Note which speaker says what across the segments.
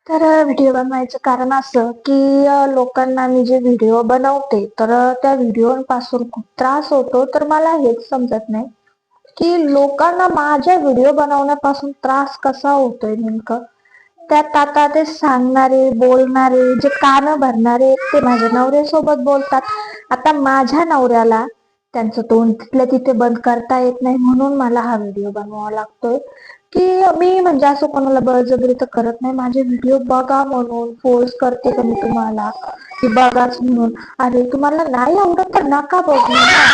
Speaker 1: तर व्हिडिओ बनवायचं कारण असं की लोकांना मी जे व्हिडिओ बनवते तर त्या व्हिडिओपासून खूप त्रास होतो. तर मला हेच समजत नाही की लोकांना माझ्या व्हिडिओ बनवण्यापासून त्रास कसा होतोय नेमकं. त्यात आता ते सांगणारे, बोलणारे, जे कानं भरणारे ते माझ्या नवऱ्यासोबत बोलतात. आता माझ्या नवऱ्याला त्यांचं तोंड तिथल्या तिथे बंद करता येत नाही, म्हणून मला हा व्हिडिओ बनवावा लागतोय. की मी म्हणजे असं कोणाला बळजबरी तर करत नाही. माझे व्हिडिओ बघा म्हणून फोर्स करते का मी तुम्हाला की बघाच म्हणून. अरे तुम्हाला नाही आवडत तर नका बघू ना.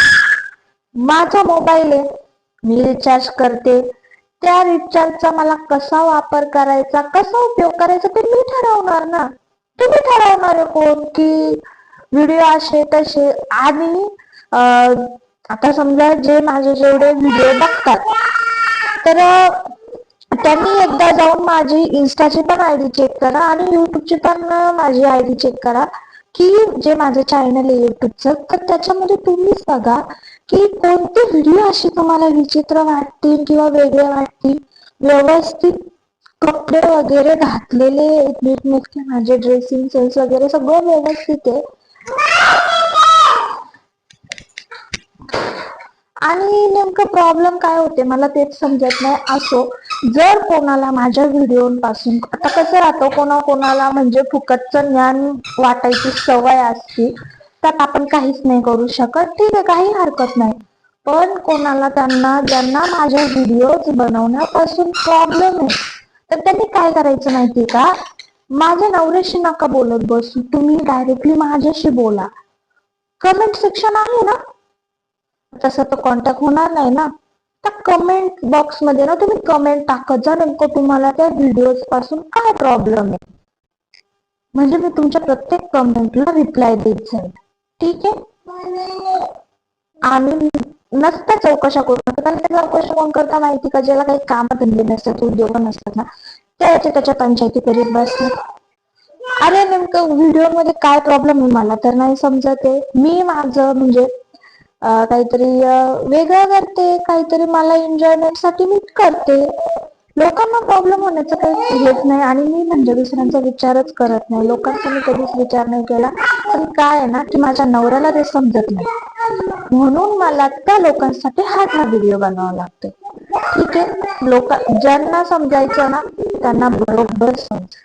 Speaker 1: माझा मोबाईल आहे, मी रिचार्ज करते. त्या रिचार्जचा मला कसा वापर करायचा, कसा उपयोग करायचा ते मी ठरवणार ना. तुम्ही ठरवणार आहे कोण की व्हिडिओ असे तसे. आणि आता समजा जे माझे जेवढे व्हिडिओ बघतात तर त्यांनी एकदा जाऊन माझी इन्स्टाची पण आयडी चेक करा आणि युट्यूबची पण माझी आयडी चेक करा की जे माझं चॅनल आहे युट्यूबचं, तर त्याच्यामध्ये तुम्हीच बघा की कोणते व्हिडिओ असे तुम्हाला विचित्र वाटतील किंवा वेगळे वाटतील. व्यवस्थित कपडे वगैरे घातलेले, नीटनेटके माझे ड्रेसिंग सेन्स वगैरे सगळं व्यवस्थित आहे. आणि नेमकं प्रॉब्लेम काय होते मला तेच समजत नाही. असो, जर कोणाला माझ्या व्हिडिओपासून आता कसं राहतं, कोणाला म्हणजे फुकटचं ज्ञान वाटायची सवय असते, त्यात आपण काहीच नाही करू शकत. ठीक आहे, काही हरकत नाही. पण कोणाला ज्यांना माझ्या व्हिडिओज बनवण्यापासून प्रॉब्लेम आहे, तर त्यांनी काय करायचं माहितीये का, माझ्या नवऱ्याशी नका बोलत बसू, तुम्ही डायरेक्टली माझ्याशी बोला. कमेंट सेक्शन आहे ना, तसं तर कॉन्टॅक्ट होणार नाही ना. त्या कमेंट बॉक्स मध्ये ना तुम्ही कमेंट टाकत जा नेमकं तुम्हाला त्या व्हिडिओज पासून काय प्रॉब्लेम आहे. म्हणजे मी तुमच्या प्रत्येक कमेंटला रिप्लाय देत जाईल. ठीक आहे. आणि नसत्या चौकशा करू नका, कारण त्या चौकशा कोण करता माहिती का, ज्याला काही काम धंदे नसतात, उद्योग नसतात ना, त्याच्या पंचायती करीत बसतात. अरे नेमकं व्हिडिओ मध्ये काय प्रॉब्लेम आहे मला तर नाही समजत आहे. मी माझं म्हणजे काहीतरी वेगळं करते, काहीतरी मला एन्जॉयमेंट साठी मी करते. लोकांना प्रॉब्लेम होण्याचं काही हेच नाही. आणि मी म्हणजे दुसऱ्यांचा विचारच करत नाही, लोकांचा मी कधीच विचार नाही केला. पण काय आहे ना की माझ्या नवऱ्याला ते समजत नाही, म्हणून मला त्या लोकांसाठी हा व्हिडिओ बनवावा लागतो. ठीक आहे, ज्यांना समजायचं ना त्यांना बरोबर समज.